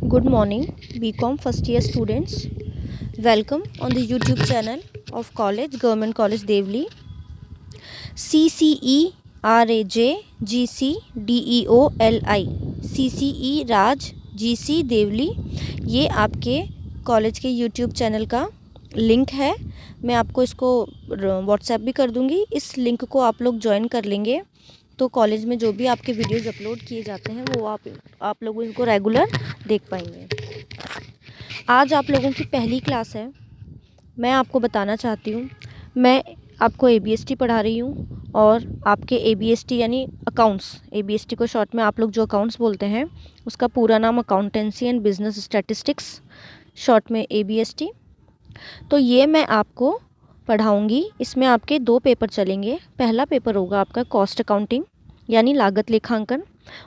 Good morning, BCom first year students. Welcome on the YouTube channel of Government College Devli. CCERAJGCDEOLI CCE Raj GC Deoli, ये आपके college के YouTube channel का link है। मैं आपको इसको व्हाट्सएप भी कर दूँगी। इस लिंक को आप लोग ज्वाइन कर लेंगे तो कॉलेज में जो भी आपके वीडियोज़ अपलोड किए जाते हैं वो आप लोग इनको रेगुलर देख पाएंगे। आज आप लोगों की पहली क्लास है। मैं आपको बताना चाहती हूँ, मैं आपको ABST पढ़ा रही हूँ और आपके ABST यानी अकाउंट्स, ABST को शॉर्ट में आप लोग जो अकाउंट्स बोलते हैं उसका पूरा नाम accountancy and business statistics, short में ABST। तो ये मैं आपको पढ़ाऊँगी। इसमें आपके 2 पेपर चलेंगे। पहला पेपर होगा आपका कॉस्ट अकाउंटिंग यानी लागत लेखांकन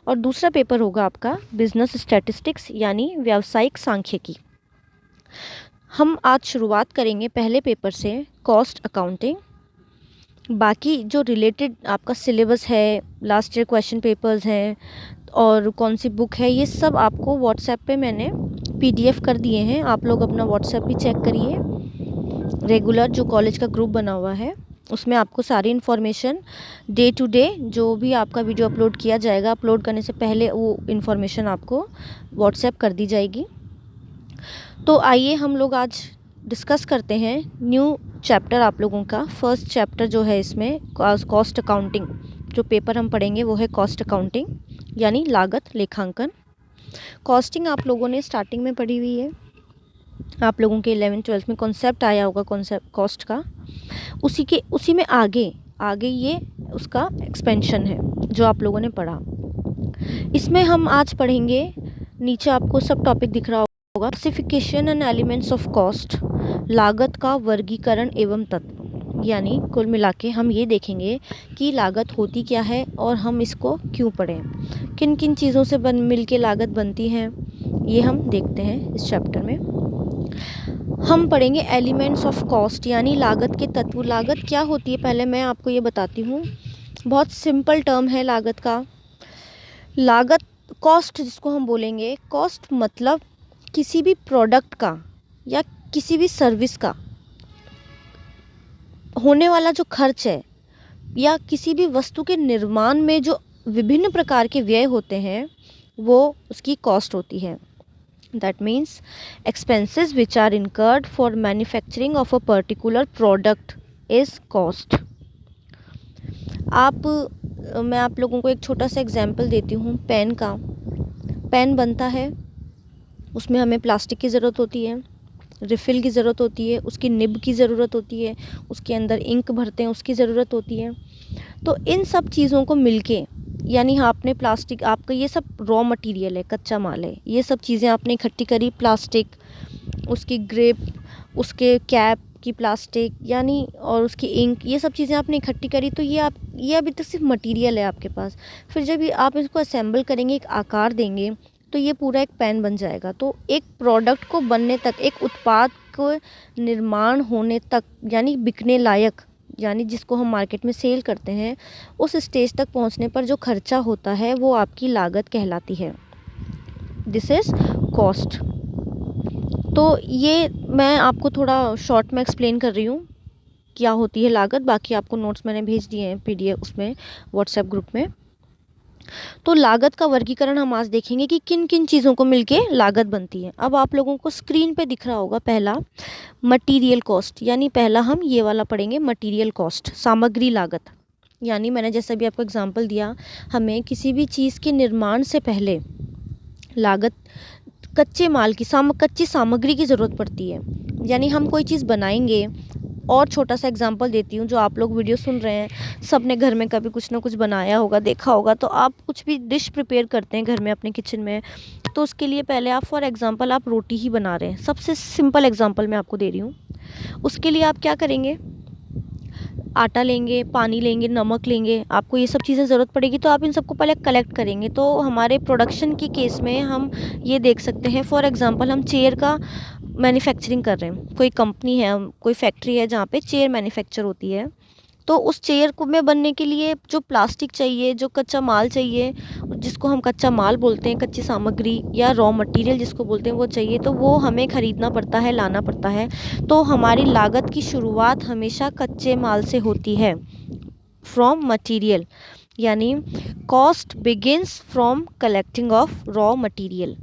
और दूसरा पेपर होगा आपका बिजनेस स्टैटिस्टिक्स यानी व्यावसायिक सांख्यिकी। हम आज शुरुआत करेंगे पहले पेपर से कॉस्ट अकाउंटिंग। बाकी जो रिलेटेड आपका सिलेबस है, लास्ट ईयर क्वेश्चन पेपर्स हैं और कौन सी बुक है, ये सब आपको व्हाट्सएप पे मैंने PDF कर दिए हैं। आप लोग अपना व्हाट्सएप भी चेक करिए। रेगुलर जो कॉलेज का ग्रुप बना हुआ है उसमें आपको सारी इन्फॉर्मेशन डे टू डे जो भी आपका वीडियो अपलोड किया जाएगा, अपलोड करने से पहले वो इन्फॉर्मेशन आपको व्हाट्सएप कर दी जाएगी। तो आइए हम लोग आज डिस्कस करते हैं न्यू चैप्टर आप लोगों का। फर्स्ट चैप्टर जो है इसमें कॉस्ट अकाउंटिंग, जो पेपर हम पढ़ेंगे वो है कॉस्ट अकाउंटिंग यानी लागत लेखांकन। कॉस्टिंग आप लोगों ने स्टार्टिंग में पढ़ी हुई है। आप लोगों के 11th-12th में कॉन्सेप्ट आया होगा कॉन्सेप्ट कॉस्ट का। उसी में आगे ये उसका एक्सपेंशन है जो आप लोगों ने पढ़ा। इसमें हम आज पढ़ेंगे, नीचे आपको सब टॉपिक दिख रहा होगा, classification and elements of cost, लागत का वर्गीकरण एवं तत्व। यानी कुल मिला के हम ये देखेंगे कि लागत होती क्या है और हम इसको क्यों पढ़ें, किन किन चीज़ों से मिल के लागत बनती है, ये हम देखते हैं इस चैप्टर में। हम पढ़ेंगे एलिमेंट्स ऑफ कॉस्ट यानी लागत के तत्व। लागत क्या होती है पहले मैं आपको ये बताती हूँ। बहुत सिंपल टर्म है लागत का। लागत, कॉस्ट जिसको हम बोलेंगे, कॉस्ट मतलब किसी भी प्रोडक्ट का या किसी भी सर्विस का होने वाला जो खर्च है या किसी भी वस्तु के निर्माण में जो विभिन्न प्रकार के व्यय होते हैं वो उसकी कॉस्ट होती है। That means expenses which are incurred for manufacturing of a particular product is cost. मैं आप लोगों को एक छोटा सा एग्जांपल देती हूँ पेन का। पेन बनता है, उसमें हमें प्लास्टिक की ज़रूरत होती है, रिफ़िल की ज़रूरत होती है, उसकी निब की ज़रूरत होती है, उसके अंदर इंक भरते हैं उसकी ज़रूरत होती है। तो इन सब चीज़ों को मिलके, यानी आपने प्लास्टिक, आपका ये सब रॉ मटेरियल है, कच्चा माल है, ये सब चीज़ें आपने इकट्ठी करी, प्लास्टिक, उसकी ग्रिप, उसके कैप की प्लास्टिक यानी और उसकी इंक, ये सब चीज़ें आपने इकट्ठी करी। तो ये अभी तक सिर्फ मटेरियल है आपके पास। फिर जब ये आप इसको असेंबल करेंगे, एक आकार देंगे, तो ये पूरा एक पेन बन जाएगा। तो एक प्रोडक्ट को बनने तक, एक उत्पाद को निर्माण होने तक यानी बिकने लायक, यानी जिसको हम मार्केट में सेल करते हैं, उस स्टेज तक पहुंचने पर जो खर्चा होता है वो आपकी लागत कहलाती है। This is cost. तो ये मैं आपको थोड़ा शॉर्ट में एक्सप्लेन कर रही हूँ क्या होती है लागत। बाकी आपको नोट्स मैंने भेज दिए हैं PDF उसमें व्हाट्सएप ग्रुप में। तो लागत का वर्गीकरण हम आज देखेंगे कि किन किन चीज़ों को मिलके लागत बनती है। अब आप लोगों को स्क्रीन पे दिख रहा होगा पहला मटेरियल कॉस्ट, यानी पहला हम ये वाला पढ़ेंगे मटेरियल कॉस्ट, सामग्री लागत। यानी मैंने जैसा भी आपको एग्जांपल दिया, हमें किसी भी चीज़ के निर्माण से पहले लागत, कच्चे माल की कच्ची सामग्री की ज़रूरत पड़ती है। यानी हम कोई चीज़ बनाएंगे, और छोटा सा एग्जांपल देती हूँ, जो आप लोग वीडियो सुन रहे हैं सब ने घर में कभी कुछ ना कुछ बनाया होगा, देखा होगा। तो आप कुछ भी डिश प्रिपेयर करते हैं घर में अपने किचन में, तो उसके लिए पहले आप फॉर एग्जांपल आप रोटी ही बना रहे हैं, सबसे सिंपल एग्जांपल मैं आपको दे रही हूँ। उसके लिए आप क्या करेंगे, आटा लेंगे, पानी लेंगे, नमक लेंगे, आपको ये सब चीज़ें ज़रूरत पड़ेगी। तो आप इन सबको पहले कलेक्ट करेंगे। तो हमारे प्रोडक्शन के केस में हम ये देख सकते हैं, फॉर एग्जांपल हम चेयर का मैन्युफैक्चरिंग कर रहे हैं, कोई कंपनी है, कोई फैक्ट्री है जहाँ पे चेयर मैन्युफैक्चर होती है। तो उस चेयर को में बनने के लिए जो प्लास्टिक चाहिए, जो कच्चा माल चाहिए, जिसको हम कच्चा माल बोलते हैं, कच्ची सामग्री या रॉ मटेरियल जिसको बोलते हैं, वो चाहिए, तो वो हमें ख़रीदना पड़ता है, लाना पड़ता है। तो हमारी लागत की शुरुआत हमेशा कच्चे माल से होती है, फ्रॉम मटीरियल, यानी cost begins from collecting of raw material.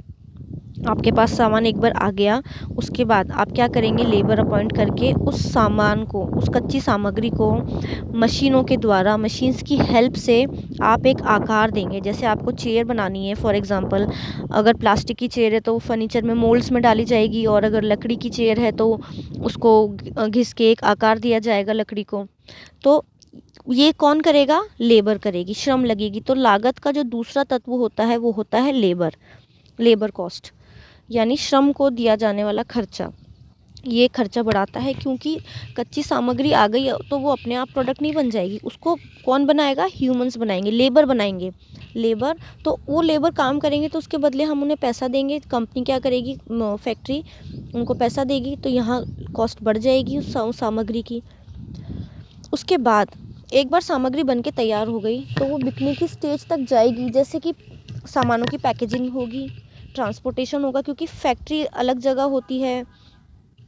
आपके पास सामान एक बार आ गया, उसके बाद आप क्या करेंगे, लेबर अपॉइंट करके उस सामान को, उस कच्ची सामग्री को मशीनों के द्वारा, मशीन्स की हेल्प से आप एक आकार देंगे। जैसे आपको चेयर बनानी है, फॉर एग्जांपल अगर प्लास्टिक की चेयर है तो फर्नीचर में मोल्ड्स में डाली जाएगी, और अगर लकड़ी की चेयर है तो उसको घिस के एक आकार दिया जाएगा लकड़ी को। तो ये कौन करेगा, लेबर करेगी, श्रम लगेगी। तो लागत का जो दूसरा तत्व होता है वो होता है लेबर कॉस्ट, यानी श्रम को दिया जाने वाला खर्चा। ये खर्चा बढ़ाता है, क्योंकि कच्ची सामग्री आ गई तो वो अपने आप प्रोडक्ट नहीं बन जाएगी, उसको कौन बनाएगा, ह्यूमंस बनाएंगे, लेबर बनाएंगे। लेबर, तो वो लेबर काम करेंगे तो उसके बदले हम उन्हें पैसा देंगे। कंपनी क्या करेगी, फैक्ट्री उनको पैसा देगी, तो यहाँ कॉस्ट बढ़ जाएगी उस सामग्री की। उसके बाद एक बार सामग्री बन के तैयार हो गई तो वो बिकने की स्टेज तक जाएगी, जैसे कि सामानों की पैकेजिंग होगी, ट्रांसपोर्टेशन होगा, क्योंकि फैक्ट्री अलग जगह होती है,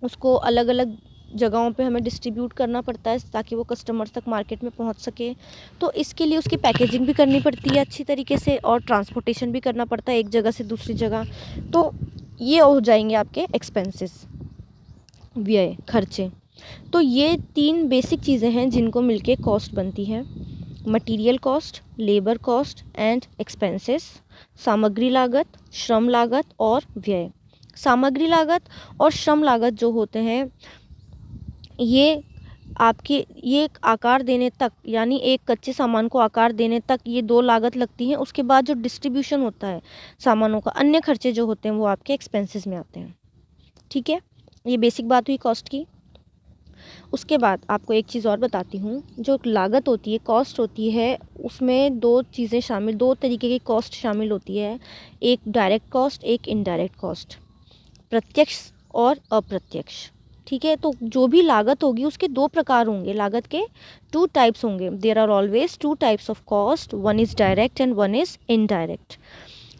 उसको अलग अलग जगहों पे हमें डिस्ट्रीब्यूट करना पड़ता है ताकि वो कस्टमर्स तक मार्केट में पहुंच सके। तो इसके लिए उसकी पैकेजिंग भी करनी पड़ती है अच्छी तरीके से, और ट्रांसपोर्टेशन भी करना पड़ता है एक जगह से दूसरी जगह। तो ये हो जाएंगे आपके एक्सपेंसेस, व्यय, खर्चे। तो ये 3 बेसिक चीज़ें हैं जिनको मिलके कॉस्ट बनती है, material cost, labour cost and expenses. सामग्री लागत, श्रम लागत और व्यय। सामग्री लागत और श्रम लागत जो होते हैं, ये आपके ये आकार देने तक, यानी एक कच्चे सामान को आकार देने तक ये 2 लागत लगती हैं। उसके बाद जो डिस्ट्रीब्यूशन होता है सामानों का, अन्य खर्चे जो होते हैं वो आपके एक्सपेंसेस में आते हैं। ठीक है, ये बेसिक बात हुई कॉस्ट की। उसके बाद आपको एक चीज़ और बताती हूँ, जो लागत होती है, कॉस्ट होती है, उसमें 2 चीज़ें शामिल, 2 तरीके की कॉस्ट शामिल होती है। एक डायरेक्ट कॉस्ट, एक इनडायरेक्ट कॉस्ट, प्रत्यक्ष और अप्रत्यक्ष। ठीक है, तो जो भी लागत होगी उसके 2 प्रकार होंगे, लागत के 2 टाइप्स होंगे। There are always 2 types of cost, one is direct and one is indirect.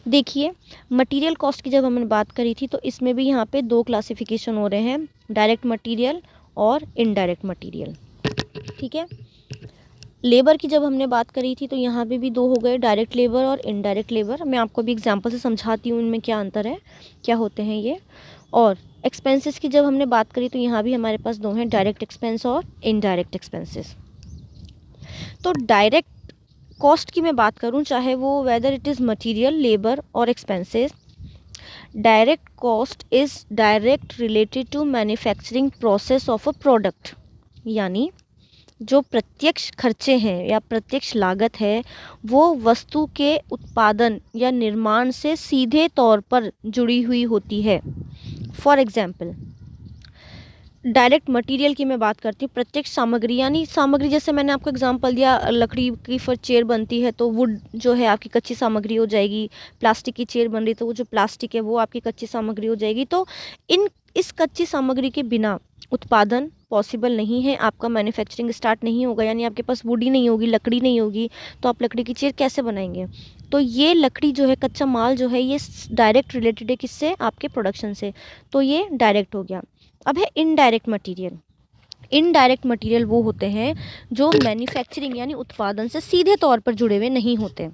देखिए, मटेरियल कॉस्ट की जब हमने बात करी थी तो इसमें भी यहाँ पे 2 क्लासिफिकेशन हो रहे हैं, डायरेक्ट मटेरियल और इनडायरेक्ट मटेरियल। ठीक है, लेबर की जब हमने बात करी थी तो यहाँ पे भी 2 हो गए, डायरेक्ट लेबर और इनडायरेक्ट लेबर। मैं आपको भी एग्जांपल से समझाती हूँ इनमें क्या अंतर है, क्या होते हैं ये। और एक्सपेंसेस की जब हमने बात करी तो यहाँ भी हमारे पास 2 हैं, डायरेक्ट एक्सपेंस और इनडायरेक्ट एक्सपेंसेस। तो डायरेक्ट कॉस्ट की मैं बात करूँ, चाहे वो whether it is material, labour और expenses, direct cost is direct related to manufacturing process of a product, यानी जो प्रत्यक्ष खर्चे हैं या प्रत्यक्ष लागत है वो वस्तु के उत्पादन या निर्माण से सीधे तौर पर जुड़ी हुई होती है। फॉर एग्जाम्पल, डायरेक्ट मटेरियल की मैं बात करती हूँ, प्रत्यक्ष सामग्री, यानी सामग्री, जैसे मैंने आपको एग्जांपल दिया, लकड़ी की चेयर बनती है तो वुड जो है आपकी कच्ची सामग्री हो जाएगी, प्लास्टिक की चेयर बन रही तो वो जो प्लास्टिक है वो आपकी कच्ची सामग्री हो जाएगी। तो इस कच्ची सामग्री के बिना उत्पादन पॉसिबल नहीं है, आपका मैन्युफैक्चरिंग स्टार्ट नहीं होगा, यानी आपके पास वुड ही नहीं होगी, लकड़ी नहीं होगी, तो आप लकड़ी की चेयर कैसे बनाएंगे। तो ये लकड़ी जो है, कच्चा माल जो है, ये डायरेक्ट रिलेटेड है किससे, आपके प्रोडक्शन से, तो ये डायरेक्ट हो गया। अब है इनडायरेक्ट मटेरियल। इनडायरेक्ट मटेरियल वो होते हैं जो मैन्युफैक्चरिंग यानी उत्पादन से सीधे तौर पर जुड़े हुए नहीं होते।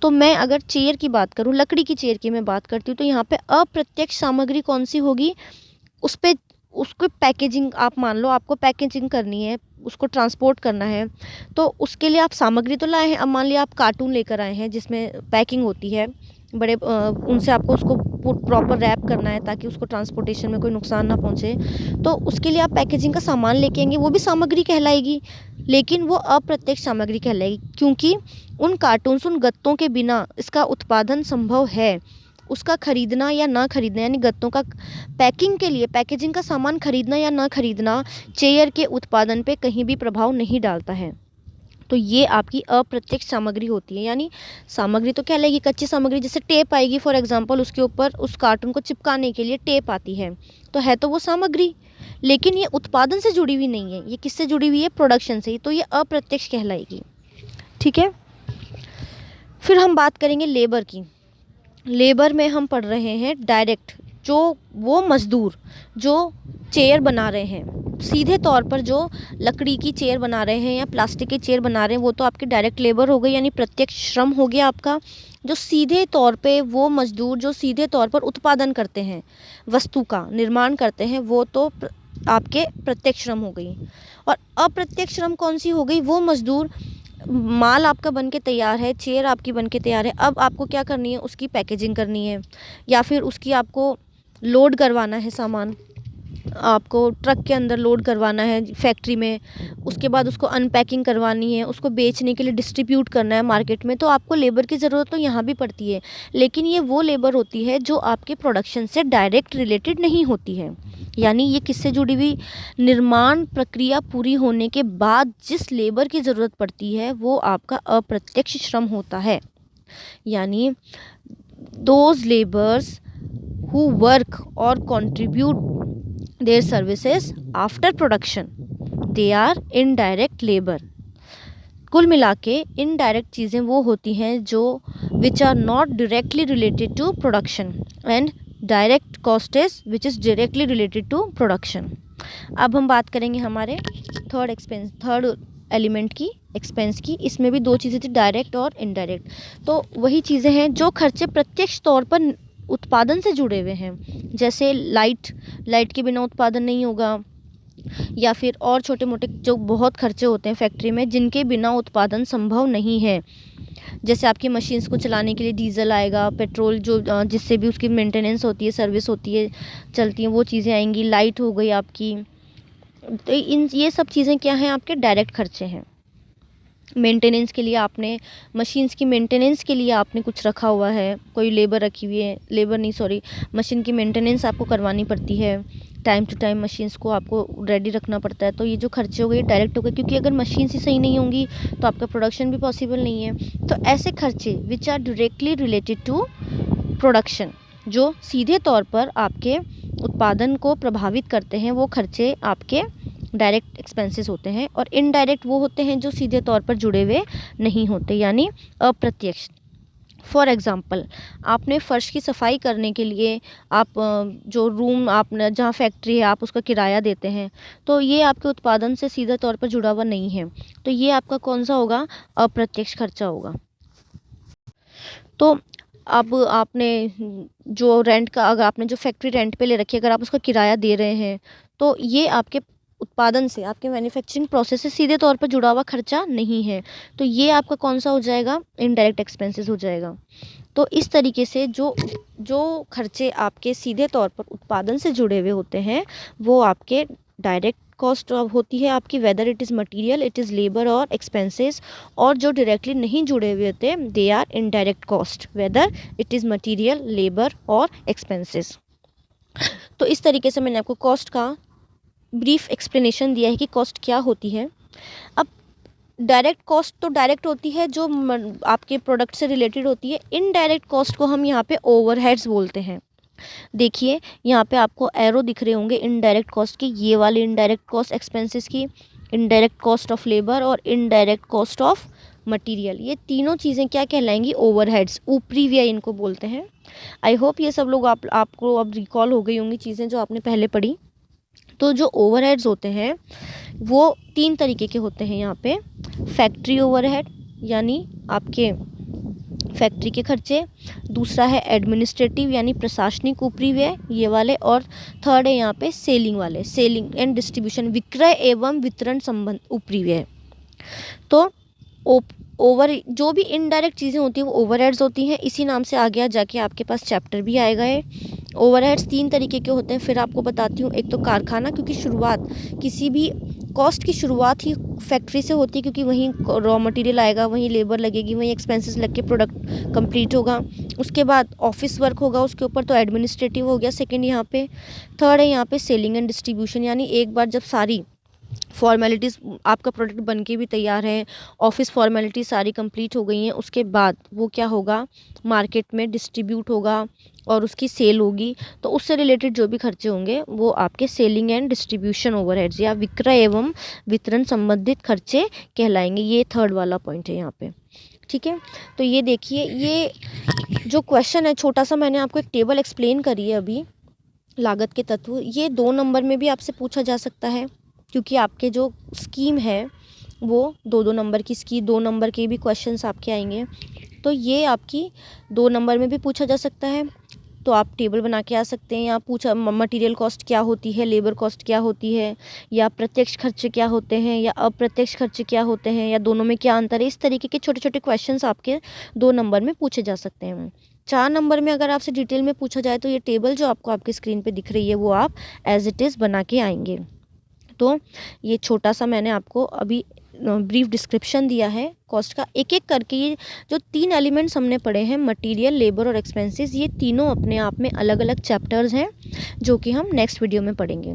तो मैं अगर चेयर की बात करूं, लकड़ी की चेयर की मैं बात करती हूँ, तो यहाँ पे अप्रत्यक्ष सामग्री कौन सी होगी, उस पे उसको पैकेजिंग, आप मान लो आपको पैकेजिंग करनी है, उसको ट्रांसपोर्ट करना है, तो उसके लिए आप सामग्री तो लाए हैं। अब मान लिया आप कार्टून लेकर आए हैं जिसमें पैकिंग होती है, बड़े उनसे आपको उसको प्रॉपर रैप करना है ताकि उसको ट्रांसपोर्टेशन में कोई नुकसान ना पहुंचे, तो उसके लिए आप पैकेजिंग का सामान लेके आएंगे, वो भी सामग्री कहलाएगी, लेकिन वो अप्रत्यक्ष सामग्री कहलाएगी, क्योंकि उन कार्टून्स, उन गत्तों के बिना इसका उत्पादन संभव है। उसका खरीदना या ना खरीदना, यानी गत्तों का पैकिंग के लिए पैकेजिंग का सामान खरीदना या ना खरीदना चेयर के उत्पादन पे कहीं भी प्रभाव नहीं डालता है। तो ये आपकी अप्रत्यक्ष सामग्री होती है, यानी सामग्री तो क्या लगेगी, कच्ची सामग्री, जैसे टेप आएगी फॉर एग्जांपल, उसके ऊपर उस कार्टून को चिपकाने के लिए टेप आती है, तो वो सामग्री, लेकिन ये उत्पादन से जुड़ी हुई नहीं है, ये किससे जुड़ी हुई है, प्रोडक्शन से, तो ये अप्रत्यक्ष कहलाएगी। ठीक है, फिर हम बात करेंगे लेबर की। लेबर में हम पढ़ रहे हैं डायरेक्ट, जो वो मज़दूर जो चेयर बना रहे हैं, सीधे तौर पर जो लकड़ी की चेयर बना रहे हैं या प्लास्टिक की चेयर बना रहे हैं, वो तो आपकी डायरेक्ट लेबर हो गई, यानी प्रत्यक्ष श्रम हो गया आपका। जो सीधे तौर पे वो मज़दूर जो सीधे तौर पर उत्पादन करते हैं, वस्तु का निर्माण करते हैं, वो तो आपके प्रत्यक्ष श्रम हो गई। और अप्रत्यक्ष श्रम कौन सी हो गई, वो मज़दूर, माल आपका बन के तैयार है, चेयर आपकी बन के तैयार है, अब आपको क्या करनी है, उसकी पैकेजिंग करनी है, या फिर उसकी आपको लोड करवाना है सामान, आपको ट्रक के अंदर लोड करवाना है फैक्ट्री में, उसके बाद उसको अनपैकिंग करवानी है, उसको बेचने के लिए डिस्ट्रीब्यूट करना है मार्केट में, तो आपको लेबर की ज़रूरत तो यहाँ भी पड़ती है। लेकिन ये वो लेबर होती है जो आपके प्रोडक्शन से डायरेक्ट रिलेटेड नहीं होती है, यानी ये किससे जुड़ी हुई, निर्माण प्रक्रिया पूरी होने के बाद जिस लेबर की ज़रूरत पड़ती है वो आपका अप्रत्यक्ष श्रम होता है। यानी those labours who work or contribute their services after production, they are indirect labor। कुल मिला के इनडायरेक्ट चीज़ें वो होती हैं जो which are not directly related to production and direct cost is which is directly related to production। अब हम बात करेंगे हमारे थर्ड एलिमेंट की, एक्सपेंस की। इसमें भी दो चीज़ें थी, डायरेक्ट और इनडायरेक्ट। तो वही चीज़ें हैं जो खर्चे प्रत्यक्ष तौर पर उत्पादन से जुड़े हुए हैं, जैसे लाइट के बिना उत्पादन नहीं होगा, या फिर और छोटे मोटे जो बहुत खर्चे होते हैं फैक्ट्री में जिनके बिना उत्पादन संभव नहीं है। जैसे आपकी मशीन्स को चलाने के लिए डीजल आएगा, पेट्रोल जो जिससे भी उसकी मेंटेनेंस होती है, सर्विस होती है, चलती हैं, वो चीज़ें आएंगी, लाइट हो गई आपकी। तो ये सब चीज़ें क्या हैं, आपके डायरेक्ट खर्चे हैं। मेंटेनेंस के लिए आपने, मशीन्स की मेंटेनेंस के लिए आपने कुछ रखा हुआ है, कोई लेबर रखी हुई है, मशीन की मेंटेनेंस आपको करवानी पड़ती है, टाइम टू टाइम मशीन्स को आपको रेडी रखना पड़ता है। तो ये जो खर्चे हो गए डायरेक्ट हो गए, क्योंकि अगर मशीन ही सही नहीं होंगी तो आपका प्रोडक्शन भी पॉसिबल नहीं है। तो ऐसे खर्चे which are directly related to production, जो सीधे तौर पर आपके उत्पादन को प्रभावित करते हैं, वो खर्चे आपके डायरेक्ट एक्सपेंसेस होते हैं। और इनडायरेक्ट वो होते हैं जो सीधे तौर पर जुड़े हुए नहीं होते, यानी अप्रत्यक्ष। फॉर एग्ज़ाम्पल, आपने फ़र्श की सफाई करने के लिए आप जो रूम आपने जहाँ फैक्ट्री है आप उसका किराया देते हैं, तो ये आपके उत्पादन से सीधा तौर पर जुड़ा हुआ नहीं है, तो ये आपका कौन सा होगा, अप्रत्यक्ष खर्चा होगा। तो अब आपने जो रेंट का, अगर आपने जो फैक्ट्री रेंट पे ले रखी है, अगर आप उसका किराया दे रहे हैं, तो ये आपके उत्पादन से, आपके मैन्युफैक्चरिंग प्रोसेस से सीधे तौर पर जुड़ा हुआ खर्चा नहीं है, तो ये आपका कौन सा हो जाएगा, इनडायरेक्ट एक्सपेंसेस हो जाएगा। तो इस तरीके से जो खर्चे आपके सीधे तौर पर उत्पादन से जुड़े हुए होते हैं वो आपके डायरेक्ट कॉस्ट होती है आपकी, whether it is material, it is labour और एक्सपेंसेस। और जो डायरेक्टली नहीं जुड़े हुए होते they are indirect cost, whether it is material, labour और एक्सपेंसेस। तो इस तरीके से मैंने आपको कॉस्ट का ब्रीफ एक्सप्लेनेशन दिया है कि कॉस्ट क्या होती है। अब डायरेक्ट कॉस्ट तो डायरेक्ट होती है जो आपके प्रोडक्ट से रिलेटेड होती है। इनडायरेक्ट कॉस्ट को हम यहाँ पे ओवरहेड्स बोलते हैं। देखिए यहाँ पे आपको एरो दिख रहे होंगे इनडायरेक्ट कॉस्ट की, ये वाली इनडायरेक्ट कॉस्ट एक्सपेंसेस की, इनडायरेक्ट कॉस्ट ऑफ लेबर और इनडायरेक्ट कॉस्ट ऑफ मटेरियल। ये तीनों चीज़ें क्या कहलाएंगी, ओवरहेड्स, ऊपरी व्यय इनको बोलते हैं। आई होप ये सब लोग आपको अब रिकॉल हो गई होंगी चीज़ें जो आपने पहले पढ़ी। तो जो ओवरहेड्स होते हैं वो तीन तरीके के होते हैं यहाँ पे। फैक्ट्री ओवरहेड यानी आपके फैक्ट्री के खर्चे, दूसरा है एडमिनिस्ट्रेटिव यानी प्रशासनिक ऊपरी व्यय ये वाले, और थर्ड है यहाँ पे सेलिंग वाले, सेलिंग एंड डिस्ट्रीब्यूशन, विक्रय एवं वितरण संबंध ऊपरी व्यय। तो जो भी इनडायरेक्ट चीज़ें होती हैं वो ओवरहेड्स होती हैं। इसी नाम से आगे जाके आपके पास चैप्टर भी आएगा है। ओवरहेड्स तीन तरीके के होते हैं, फिर आपको बताती हूँ। एक तो कारखाना, क्योंकि शुरुआत किसी भी कॉस्ट की शुरुआत ही फैक्ट्री से होती है, क्योंकि वहीं रॉ मटेरियल आएगा, वहीं लेबर लगेगी, वहीं एक्सपेंसेस लग के प्रोडक्ट कंप्लीट होगा। उसके बाद ऑफिस वर्क होगा उसके ऊपर, तो एडमिनिस्ट्रेटिव हो गया सेकंड यहाँ पे। थर्ड है यहाँ पे सेलिंग एंड डिस्ट्रीब्यूशन, यानी एक बार जब सारी फॉर्मेलिटीज़, आपका प्रोडक्ट बन के भी तैयार है, ऑफिस फॉर्मेलिटी सारी कंप्लीट हो गई हैं, उसके बाद वो क्या होगा, मार्केट में डिस्ट्रीब्यूट होगा और उसकी सेल होगी, तो उससे रिलेटेड जो भी खर्चे होंगे वो आपके सेलिंग एंड डिस्ट्रीब्यूशन ओवरहेड्स या विक्रय एवं वितरण संबंधित खर्चे कहलाएंगे। ये थर्ड वाला पॉइंट है यहाँ पे, ठीक है। तो ये देखिए, ये जो क्वेश्चन है छोटा सा, मैंने आपको एक टेबल एक्सप्लेन करी है अभी, लागत के तत्व, ये 2 नंबर में भी आपसे पूछा जा सकता है, क्योंकि आपके जो स्कीम है वो 2-2 नंबर की 2 नंबर के भी क्वेश्चंस आपके आएंगे, तो ये आपकी 2 नंबर में भी पूछा जा सकता है। तो आप टेबल बना के आ सकते हैं, या पूछा मटेरियल कॉस्ट क्या होती है, लेबर कॉस्ट क्या होती है, या प्रत्यक्ष खर्चे क्या होते हैं, या अप्रत्यक्ष खर्चे क्या होते हैं, या दोनों में क्या अंतर है। इस तरीके के छोटे छोटे क्वेश्चंस आपके 2 नंबर में पूछे जा सकते हैं। 4 नंबर में अगर आपसे डिटेल में पूछा जाए तो ये टेबल जो आपको आपकी स्क्रीन पे दिख रही है वो आप एज इट इज़ बना के आएंगे। तो ये छोटा सा मैंने आपको अभी ब्रीफ डिस्क्रिप्शन दिया है कॉस्ट का, एक एक करके। ये जो 3 एलिमेंट्स हमने पढ़े हैं, मटेरियल, लेबर और एक्सपेंसेस, ये तीनों अपने आप में अलग अलग चैप्टर्स हैं जो कि हम नेक्स्ट वीडियो में पढ़ेंगे।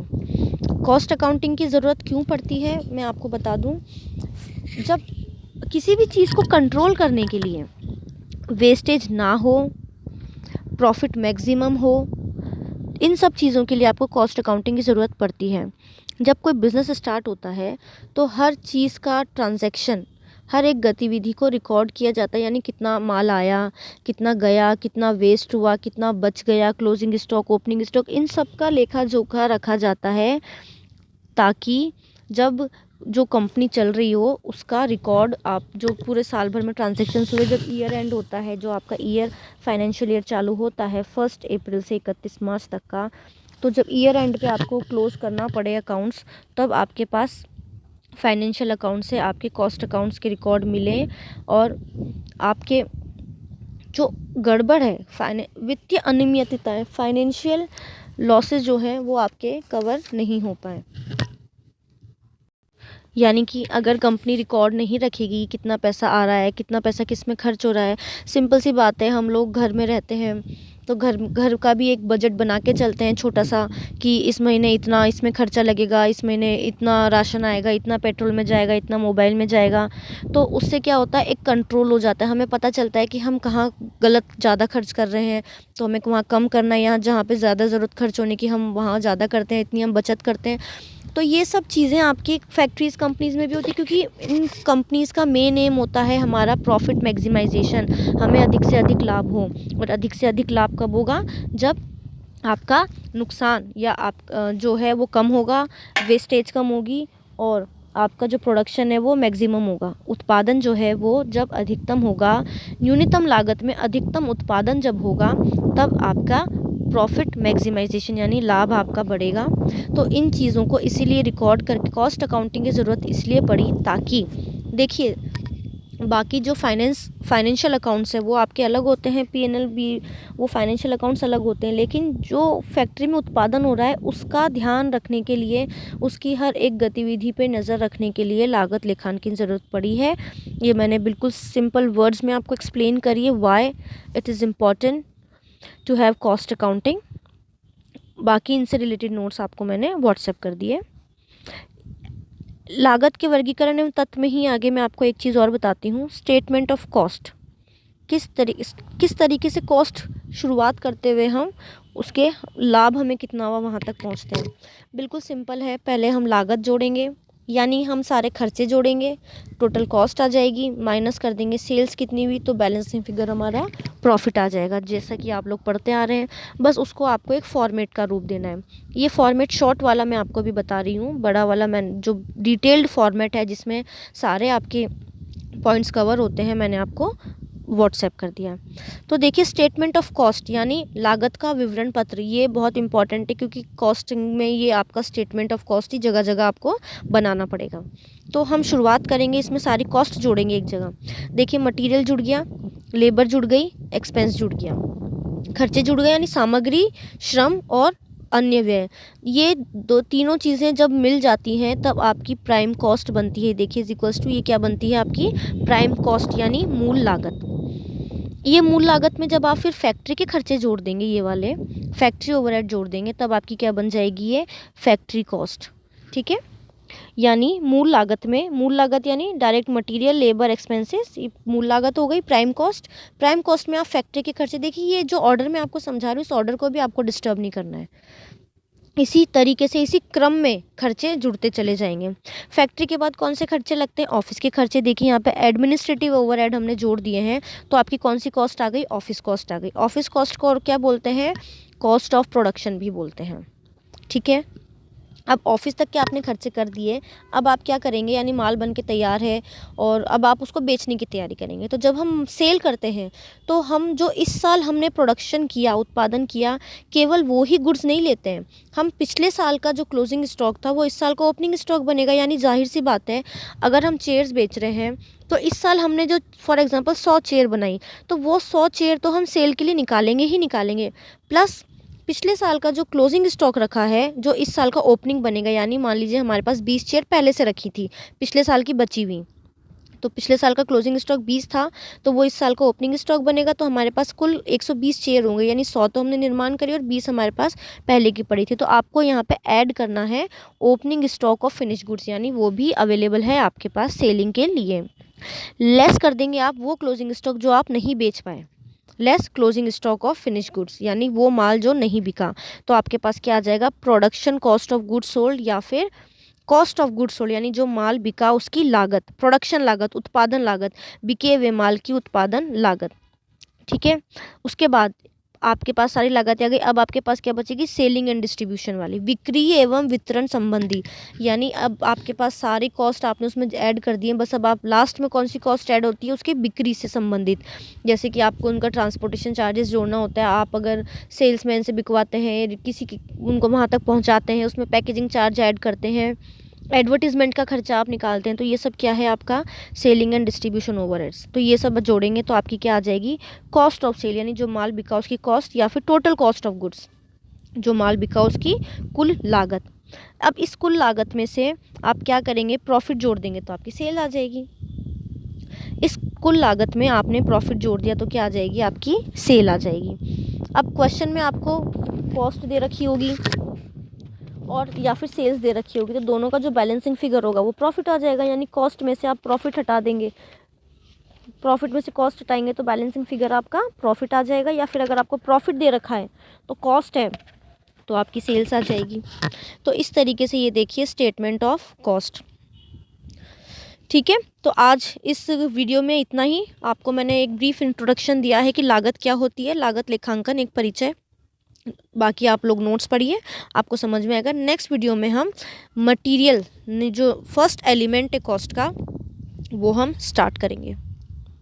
कॉस्ट अकाउंटिंग की ज़रूरत क्यों पड़ती है मैं आपको बता दूं। जब किसी भी चीज़ को कंट्रोल करने के लिए वेस्टेज ना हो, प्रॉफिट मैक्सिमम हो, इन सब चीज़ों के लिए आपको कॉस्ट अकाउंटिंग की ज़रूरत पड़ती है। जब कोई बिज़नेस स्टार्ट होता है तो हर चीज़ का ट्रांजैक्शन, हर एक गतिविधि को रिकॉर्ड किया जाता है, यानी कितना माल आया, कितना गया, कितना वेस्ट हुआ, कितना बच गया, क्लोजिंग स्टॉक, ओपनिंग स्टॉक, इन सब का लेखा जोखा रखा जाता है, ताकि जब जो कंपनी चल रही हो उसका रिकॉर्ड, आप जो पूरे साल भर में ट्रांजैक्शंस हुए, जब ईयर एंड होता है, जो आपका ईयर फाइनेंशियल ईयर चालू होता है 1 अप्रैल से 31 मार्च तक का, तो जब ईयर एंड पे आपको क्लोज करना पड़े अकाउंट्स, तब आपके पास फाइनेंशियल अकाउंट से आपके कॉस्ट अकाउंट्स के रिकॉर्ड मिले, और आपके जो गड़बड़ है, वित्तीय अनियमितताएं, फाइनेंशियल लॉसेस जो हैं वो आपके कवर नहीं हो पाए। यानी कि अगर कंपनी रिकॉर्ड नहीं रखेगी कितना पैसा आ रहा है, कितना पैसा किस में खर्च हो रहा है, सिंपल सी बात है, हम लोग घर में रहते हैं तो घर का भी एक बजट बना के चलते हैं छोटा सा, कि इस महीने इतना इसमें खर्चा लगेगा, इस महीने इतना राशन आएगा, इतना पेट्रोल में जाएगा, इतना मोबाइल में जाएगा। तो उससे क्या होता है, एक कंट्रोल हो जाता है, हमें पता चलता है कि हम कहाँ गलत ज़्यादा खर्च कर रहे हैं, तो हमें वहाँ कम करना है, यहाँ जहाँ पे ज़्यादा ज़रूरत खर्च होने की हम वहाँ ज़्यादा करते हैं, इतनी हम बचत करते हैं। तो ये सब चीज़ें आपकी फैक्ट्रीज़ कंपनीज़ में भी होती है, क्योंकि इन कंपनीज़ का मेन एम होता है हमारा प्रॉफिट मैक्सिमाइजेशन, हमें अधिक से अधिक लाभ हो। और अधिक से अधिक लाभ कब होगा, जब आपका नुकसान या आप जो है वो कम होगा, वेस्टेज कम होगी, और आपका जो प्रोडक्शन है वो मैक्सिमम होगा। उत्पादन जो है वो जब अधिकतम होगा, न्यूनतम लागत में अधिकतम उत्पादन जब होगा, तब आपका प्रॉफिट मैक्सिमाइजेशन यानी लाभ आपका बढ़ेगा। तो इन चीज़ों को इसीलिए रिकॉर्ड करके कॉस्ट अकाउंटिंग की ज़रूरत इसलिए पड़ी, ताकि देखिए बाकी जो फाइनेंशियल अकाउंट्स है वो आपके अलग होते हैं, P&L भी, वो फाइनेंशियल अकाउंट्स अलग होते हैं, लेकिन जो फैक्ट्री में उत्पादन हो रहा है उसका ध्यान रखने के लिए, उसकी हर एक गतिविधि पे नज़र रखने के लिए लागत लेखांकन की ज़रूरत पड़ी है। ये मैंने बिल्कुल सिंपल वर्ड्स में आपको एक्सप्लेन करी है, why it is important to have cost accounting. बाकी इनसे रिलेटेड नोट्स आपको मैंने व्हाट्सएप कर दिए। लागत के वर्गीकरण एवं तत्व में ही आगे मैं आपको एक चीज़ और बताती हूँ, स्टेटमेंट ऑफ कॉस्ट। किस तरीके से कॉस्ट शुरुआत करते हुए हम उसके लाभ हमें कितना हुआ वहाँ तक पहुँचते हैं। बिल्कुल सिंपल है, पहले हम लागत जोड़ेंगे, यानी हम सारे खर्चे जोड़ेंगे, टोटल कॉस्ट आ जाएगी, माइनस कर देंगे सेल्स कितनी हुई, तो बैलेंसिंग फिगर हमारा प्रॉफिट आ जाएगा, जैसा कि आप लोग पढ़ते आ रहे हैं। बस उसको आपको एक फॉर्मेट का रूप देना है। ये फॉर्मेट शॉर्ट वाला मैं आपको भी बता रही हूँ, बड़ा वाला मैं जो डिटेल्ड फॉर्मेट है जिसमें सारे आपके पॉइंट्स कवर होते हैं, मैंने आपको व्हाट्सएप कर दिया। तो देखिए, स्टेटमेंट ऑफ कॉस्ट यानी लागत का विवरण पत्र, ये बहुत इंपॉर्टेंट है, क्योंकि कॉस्टिंग में ये आपका स्टेटमेंट ऑफ कॉस्ट ही जगह जगह आपको बनाना पड़ेगा। तो हम शुरुआत करेंगे, इसमें सारी कॉस्ट जोड़ेंगे एक जगह। देखिए, मटेरियल जुड़ गया, लेबर जुड़ गई, एक्सपेंस जुड़ गया, खर्चे जुड़ गए यानी सामग्री, श्रम और अन्य व्यय। ये तीनों चीज़ें जब मिल जाती हैं तब आपकी प्राइम कॉस्ट बनती है। देखिए इक्वल्स टू, ये क्या बनती है आपकी प्राइम कॉस्ट यानी मूल लागत। ये मूल लागत में जब आप फिर फैक्ट्री के खर्चे जोड़ देंगे, ये वाले फैक्ट्री ओवरहेड जोड़ देंगे, तब आपकी क्या बन जाएगी, ये फैक्ट्री कॉस्ट। ठीक है, यानी मूल लागत यानी डायरेक्ट मटेरियल लेबर एक्सपेंसेस, ये मूल लागत हो गई। प्राइम कॉस्ट में आप फैक्ट्री के खर्चे, देखिए ये जो ऑर्डर मैं आपको समझा रही हूँ इस ऑर्डर को भी आपको डिस्टर्ब नहीं करना है, इसी तरीके से इसी क्रम में खर्चे जुड़ते चले जाएंगे। फैक्ट्री के बाद कौन से खर्चे लगते हैं? ऑफिस के खर्चे। देखिए यहाँ पे एडमिनिस्ट्रेटिव ओवरहेड हमने जोड़ दिए हैं, तो आपकी कौन सी कॉस्ट आ गई? ऑफिस कॉस्ट आ गई। ऑफिस कॉस्ट को और क्या बोलते हैं? कॉस्ट ऑफ प्रोडक्शन भी बोलते हैं। ठीक है, अब ऑफिस तक के आपने खर्चे कर दिए, अब आप क्या करेंगे? यानी माल बन के तैयार है और अब आप उसको बेचने की तैयारी करेंगे। तो जब हम सेल करते हैं तो हम जो इस साल हमने प्रोडक्शन किया, उत्पादन किया, केवल वो ही गुड्स नहीं लेते हैं, हम पिछले साल का जो क्लोजिंग स्टॉक था वो इस साल का ओपनिंग स्टॉक बनेगा। यानी जाहिर सी बात है, अगर हम चेयर्स बेच रहे हैं तो इस साल हमने जो फॉर एग्जांपल 100 चेयर बनाई, तो वो 100 चेयर तो हम सेल के लिए निकालेंगे ही निकालेंगे, प्लस पिछले साल का जो क्लोजिंग स्टॉक रखा है जो इस साल का ओपनिंग बनेगा। यानी मान लीजिए हमारे पास 20 चेयर पहले से रखी थी पिछले साल की बची हुई, तो पिछले साल का क्लोजिंग स्टॉक 20 था, तो वो इस साल का ओपनिंग स्टॉक बनेगा, तो हमारे पास कुल 120 चेयर होंगे। यानी 100 तो हमने निर्माण करी और 20 हमारे पास पहले की पड़ी थी। तो आपको यहाँ पे ऐड करना है opening stock of finish goods, यानी वो भी अवेलेबल है आपके पास सेलिंग के लिए। लेस कर देंगे आप वो क्लोजिंग स्टॉक जो आप नहीं बेच पाए, less closing stock of finish goods, यानी वो माल जो नहीं बिका। तो आपके पास क्या आ जाएगा? Production cost of goods sold, या फिर कॉस्ट ऑफ गुड्स सोल्ड, यानी जो माल बिका उसकी लागत, प्रोडक्शन लागत, उत्पादन लागत, बिके हुए माल की उत्पादन लागत। ठीक है, उसके बाद आपके पास सारी लागतें आ गई। अब आपके पास क्या बचेगी? सेलिंग एंड डिस्ट्रीब्यूशन वाली, बिक्री एवं वितरण संबंधी। यानी अब आपके पास सारी कॉस्ट आपने उसमें ऐड कर दी है, बस अब आप लास्ट में कौन सी कॉस्ट ऐड होती है? उसकी बिक्री से संबंधित। जैसे कि आपको उनका ट्रांसपोर्टेशन चार्जेस जोड़ना होता है, आप अगर सेल्समैन से बिकवाते हैं, किसी की उनको वहाँ तक पहुँचाते हैं, उसमें पैकेजिंग चार्ज ऐड करते हैं, एडवर्टीजमेंट का खर्चा आप निकालते हैं, तो ये सब क्या है? आपका सेलिंग एंड डिस्ट्रीब्यूशन ओवरहेड्स। तो ये सब जोड़ेंगे तो आपकी क्या आ जाएगी? कॉस्ट ऑफ सेल, यानी जो माल बिका उसकी कॉस्ट, या फिर टोटल कॉस्ट ऑफ गुड्स, जो माल बिका उसकी कुल लागत। अब इस कुल लागत में से आप क्या करेंगे? प्रॉफिट जोड़ देंगे तो आपकी सेल आ जाएगी। इस कुल लागत में आपने प्रॉफिट जोड़ दिया तो क्या आ जाएगी? आपकी सेल आ जाएगी। अब क्वेश्चन में आपको कॉस्ट दे रखी होगी और या फिर सेल्स दे रखी होगी, तो दोनों का जो बैलेंसिंग फिगर होगा वो प्रॉफिट आ जाएगा। यानी कॉस्ट में से आप प्रॉफिट हटा देंगे, प्रॉफिट में से कॉस्ट हटाएंगे तो बैलेंसिंग फिगर आपका प्रॉफिट आ जाएगा। या फिर अगर आपको प्रॉफिट दे रखा है तो कॉस्ट है तो आपकी सेल्स आ जाएगी। तो इस तरीके से ये देखिए स्टेटमेंट ऑफ कॉस्ट। ठीक है, तो आज इस वीडियो में इतना ही। आपको मैंने एक ब्रीफ इंट्रोडक्शन दिया है कि लागत क्या होती है, लागत लेखांकन एक परिचय। बाकी आप लोग नोट्स पढ़िए, आपको समझ में आएगा। नेक्स्ट वीडियो में हम मटेरियल जो फर्स्ट एलिमेंट है कॉस्ट का वो हम स्टार्ट करेंगे।